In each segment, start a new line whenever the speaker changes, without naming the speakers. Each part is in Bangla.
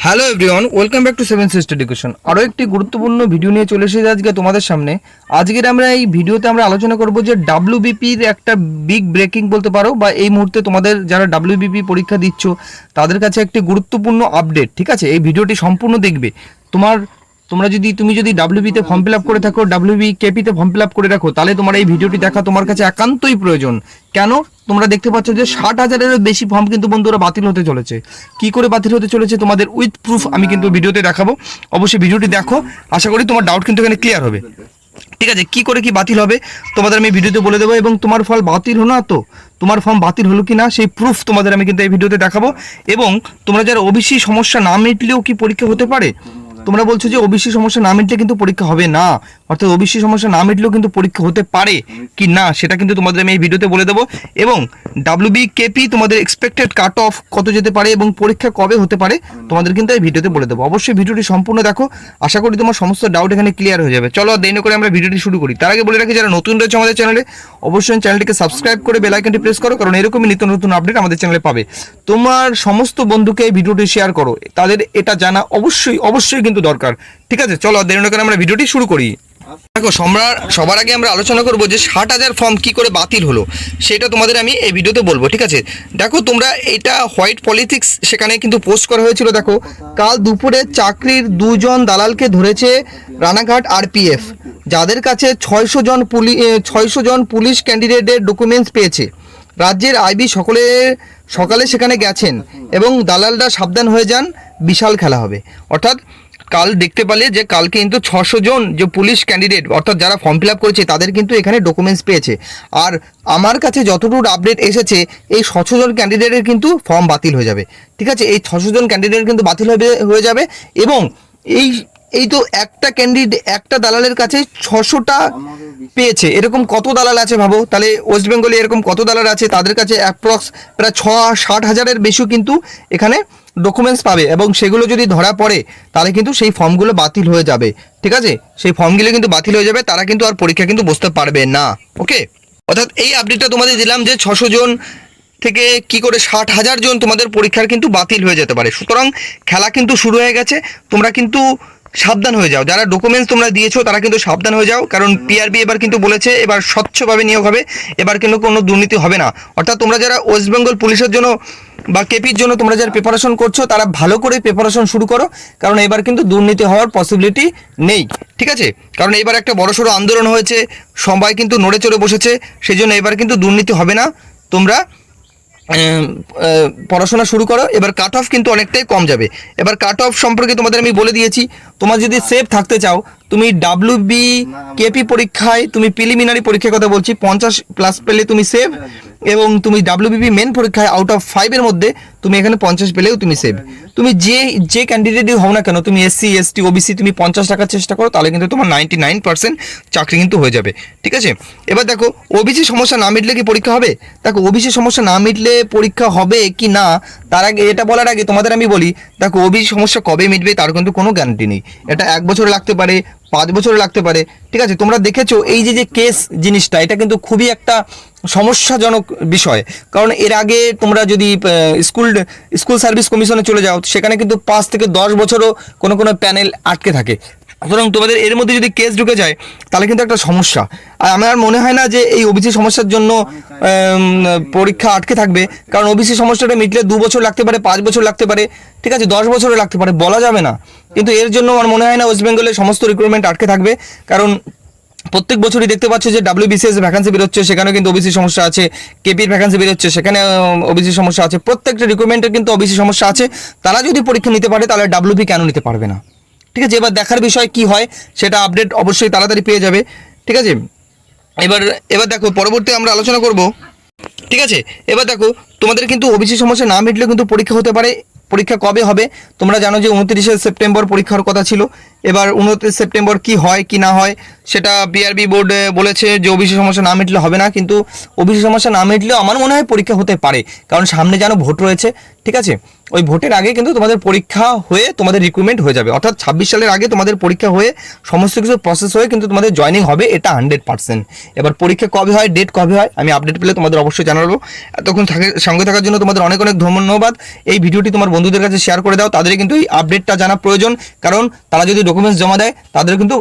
Hello everyone, welcome back to seven sister education. আরও একটি গুরুত্বপূর্ণ ভিডিও নিয়ে চলে এসেছি আজকে তোমাদের সামনে। আজকের আমরা এই ভিডিওতে আমরা আলোচনা করব যে ডাব্লিউবিপির একটা বিগ ব্রেকিং বলতে পারো, বা এই মুহূর্তে তোমাদের যারা ডাব্লিউবিপি পরীক্ষা দিচ্ছ তাদের কাছে একটি গুরুত্বপূর্ণ আপডেট। ঠিক আছে, এই ভিডিওটি সম্পূর্ণ দেখবে। তুমি যদি ডাব্লিউবিতে ফর্ম ফিল আপ করে থাকো, ডাব্লিউবি কেপিতে ফর্ম ফিল আপ করে রাখো, তাহলে তোমার এই ভিডিওটি দেখা তোমার কাছে একান্তই প্রয়োজন। কেন? তোমরা দেখতে পাচ্ছ যে 60,000-এরও বেশি ফর্ম কিন্তু বন্ধুরা বাতিল হতে চলেছে। কি করে বাতিল হতে চলেছে তোমাদের উইথ প্রুফ আমি কিন্তু ভিডিওতে দেখাবো। অবশ্যই ভিডিওটি দেখো, আশা করি তোমার ডাউট কিন্তু এখানে ক্লিয়ার হবে। ঠিক আছে, কি করে কি বাতিল হবে তোমাদের আমি ভিডিওতে বলে দেবো, এবং তোমার ফল বাতিল হলো না তো তোমার ফর্ম বাতিল হলো কি না সেই প্রুফ তোমাদের আমি কিন্তু এই ভিডিওতে দেখাবো। এবং তোমরা যারা ওবিসি সমস্যা না মিটলেও কি পরীক্ষা হতে পারে, তোমরা বলছো যে ওবিসি সমস্যা না মিটলে কিন্তু পরীক্ষা হবে না, অর্থাৎ ওবিসি সমস্যা না মিটলেও কিন্তু পরীক্ষা হতে পারে কি না সেটা কিন্তু তোমাদের আমি এই ভিডিওতে বলে দেবো। এবং ডাব্লিউবি কেপি তোমাদের এক্সপেক্টেড কাট অফ কত যেতে পারে এবং পরীক্ষা কবে হতে পারে তোমাদের কিন্তু এই ভিডিওতে বলে দেবো। অবশ্যই ভিডিওটি সম্পূর্ণ দেখো, আশা করি তোমার সমস্ত ডাউট এখানে ক্লিয়ার হয়ে যাবে। চলো দেরি না করে আমরা ভিডিওটি শুরু করি। তার আগে বলে রাখি, যারা নতুন রয়েছে আমাদের চ্যানেলে, অবশ্যই চ্যানেলটিকে সাবস্ক্রাইব করে বেল আইকনটি প্রেস করো, কারণ এরকমই নিত্য নতুন আপডেট আমাদের চ্যানেলে পাবে। তোমার সমস্ত বন্ধুকে এই ভিডিওটি শেয়ার করো, তাদের এটা জানা অবশ্যই কিন্তু দরকার। ঠিক আছে, চলো দেরি না করে আমরা ভিডিওটি শুরু করি। দেখো, সবার আগে আমরা আলোচনা করবো যে 60,000 ফর্ম কি করে বাতিল হলো সেটা তোমাদের আমি এই ভিডিওতে বলবো। ঠিক আছে, দেখো তোমরা এটা হোয়াইট পলিটিক্স সেখানে কিন্তু পোস্ট করা হয়েছিল। দেখো, কাল দুপুরে চাকরির 2 জন দালালকে ধরেছে রানাঘাট আরপিএফ, যাদের কাছে 600 জন পুলিশ ক্যান্ডিডেটের ডকুমেন্টস পেয়েছে। রাজ্যের আইবি সকালে সেখানে গেছেন এবং দালালরা সাবধান হয়ে যান, বিশাল খেলা হবে। অর্থাৎ কাল দেখতে পেলে যে কালকে কিন্তু 600 জন যে পুলিশ ক্যান্ডিডেট অর্থাৎ যারা ফর্ম ফিল আপ করেছে তাদের কিন্তু এখানে ডকুমেন্টস পেয়েছে। আর আমার কাছে যতটুকু আপডেট এসেছে এই 600 জন ক্যান্ডিডেটের কিন্তু ফর্ম বাতিল হয়ে যাবে। ঠিক আছে, এই 600 জন ক্যান্ডিডেট কিন্তু বাতিল হয়ে যাবে। এবং এই তো একটা দালালের কাছে 600টা পেয়েছে, এরকম কত দালাল আছে ভাবো। তাহলে ওয়েস্ট বেঙ্গলে এরকম কত দালাল আছে, তাদের কাছে অ্যাপ্রক্স প্রায় 60,000-এর বেশি কিন্তু এখানে ডকুমেন্টস পাবে, এবং সেগুলো যদি ধরা পড়ে তাহলে কিন্তু সেই ফর্মগুলো বাতিল হয়ে যাবে। ঠিক আছে, সেই ফর্মগুলো কিন্তু বাতিল হয়ে যাবে, তারা কিন্তু আর পরীক্ষা কিন্তু বসতে পারবে না। ওকে, অর্থাৎ এই আপডেটটা তোমাদের দিলাম যে 600 জন থেকে কি করে 60,000 জন তোমাদের পরীক্ষার কিন্তু বাতিল হয়ে যেতে পারে। সুতরাং খেলা কিন্তু শুরু হয়ে গেছে, তোমরা কিন্তু সাবধান হয়ে যাও। যারা ডকুমেন্টস তোমরা দিয়েছো তারা কিন্তু সাবধান হয়ে যাও, কারণ পিআরবি এবার কিন্তু বলেছে এবার স্বচ্ছভাবে নিয়োগ হবে, এবার কিন্তু কোনো দুর্নীতি হবে না। অর্থাৎ তোমরা যারা ওয়েস্ট বেঙ্গল পুলিশের জন্য বা কেপির জন্য তোমরা যারা প্রিপারেশন করছো তারা ভালো করে প্রিপারেশন শুরু করো, কারণ এবার কিন্তু দুর্নীতি হওয়ার পসিবিলিটি নেই। ঠিক আছে, কারণ এবার একটা বড়সড় আন্দোলন হয়েছে, সবাই কিন্তু নড়ে চড়ে বসেছে, সেই জন্য এবার কিন্তু দুর্নীতি হবে না। তোমরা পড়াশোনা শুরু করো, এবার কাট অফ কিন্তু অনেকটাই কম যাবে। এবার কাট অফ সম্পর্কে তোমাদের আমি বলে দিয়েছি। তোমার যদি সেফ থাকতে চাও, তুমি ডাব্লিউবি কেপি পরীক্ষায় তুমি প্রিলিমিনারি পরীক্ষার কথা বলছি 50+ পেলে তুমি সেভ, এবং তুমি ডাব্লিউবিপি মেন পরীক্ষায় আউট অফ 5-এর মধ্যে তুমি এখানে 50 পেলেও তুমি সেভ। তুমি যে ক্যান্ডিডেটই হও না কেন, তুমি এসসি এসটি ওবিসি তুমি 50 টাকার চেষ্টা করো, তাহলে কিন্তু তোমার 99% চাকরি কিন্তু হয়ে যাবে। ঠিক আছে, এবার দেখো ওবিসি সমস্যা না মিটলে কি পরীক্ষা হবে। দেখো, ওবিসি সমস্যা না মিটলে পরীক্ষা হবে কি না তার আগে এটা বলার আগে তোমাদের আমি বলি, দেখো ওবিসি সমস্যা কবে মিটবে তার কিন্তু কোনো গ্যারান্টি নেই। এটা 1 বছরে লাগতে পারে, 5 বছরে লাগতে পারে। ঠিক আছে, তোমরা দেখেছো এই যে কেস জিনিসটা, এটা কিন্তু খুবই একটা সমস্যাজনক বিষয়। কারণ এর আগে তোমরা যদি স্কুল সার্ভিস কমিশনে চলে যাও, সেখানে কিন্তু 5 থেকে 10 বছরও কোনো প্যানেল আটকে থাকে। সুতরাং তোমাদের এর মধ্যে যদি কেস ঢুকে যায় তাহলে কিন্তু একটা সমস্যা। আর আমার মনে হয় না যে এই ওবিসি সমস্যার জন্য পরীক্ষা আটকে থাকবে, কারণ ওবিসি সমস্যাটা মিটলে 2 বছর লাগতে পারে, 5 বছর লাগতে পারে, ঠিক আছে 10 বছরও লাগতে পারে, বলা যাবে না। কিন্তু এর জন্য আমার মনে হয় না ওয়েস্ট বেঙ্গলের সমস্ত রিক্রুটমেন্ট আটকে থাকবে, কারণ প্রত্যেক বছরই দেখতে পাচ্ছ যে ডাব্লিউবিসিএস ভ্যাকান্সি বেরোচ্ছে, সেখানেও কিন্তু ওবিসি সমস্যা আছে, কেপির ভ্যাকান্সি বেরোচ্ছে, সেখানে ওবিসি সমস্যা আছে, প্রত্যেকটা রিক্রুটমেন্টের কিন্তু ওবিসি সমস্যা আছে। তারা যদি পরীক্ষা নিতে পারে তাহলে ডাব্লিউবি কেন নিতে পারবে না। ঠিক আছে, এবার দেখার বিষয় কি হয়, সেটা আপডেট অবশ্যই তাড়াতাড়ি পেয়ে যাবে। ঠিক আছে, এবার দেখো পরবর্তী আমরা আলোচনা করব। ঠিক আছে, এবার দেখো তোমাদের কিন্তু ওবিসি সমস্যা না মিটলেও কিন্তু পরীক্ষা হতে পারে। পরীক্ষা কবে হবে তোমরা জানো যে 29শে সেপ্টেম্বর পরীক্ষার কথা ছিল। এবার 29 সেপ্টেম্বর কি হয় কি না হয় সেটা পিআরবি বোর্ড বলেছে যে ওবিসি সমস্যা না মিটলে হবে না, কিন্তু ওবিসি সমস্যা না মিটলেও আমার মনে হয় পরীক্ষা হতে পারে, কারণ সামনে যেন ভোট রয়েছে। ঠিক আছে, ওই ভোটের আগে কিন্তু তোমাদের পরীক্ষা হয়ে তোমাদের রিক্রুটমেন্ট হয়ে যাবে, অর্থাৎ 26 সালের আগে তোমাদের পরীক্ষা হয়ে সমস্ত কিছু প্রসেস হয়ে কিন্তু তোমাদের জয়েনিং হবে, এটা 100%। এবার পরীক্ষা কবে হয়, ডেট কবে হয়, আমি আপডেট পেলে তোমাদের অবশ্যই জানাবো। এতক্ষণ সঙ্গে থাকার জন্য তোমাদের অনেক অনেক ধন্যবাদ। এই ভিডিওটি তোমার বন্ধুদের কাছে শেয়ার করে দাও, তাদের কিন্তু এই আপডেটটা জানা প্রয়োজন, কারণ তারা যদি ডকুমেন্টস জমা দেয় তাদের কিন্তু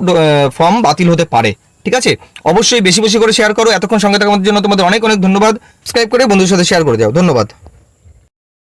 ফর্ম বাতিল হতে পারে। ঠিক আছে, অবশ্যই বেশি বেশি করে শেয়ার করো। এতক্ষণ সঙ্গে থাকার জন্য তোমাদের অনেক অনেক ধন্যবাদ। সাবস্ক্রাইব করে বন্ধুদের সাথে শেয়ার করে দাও। ধন্যবাদ।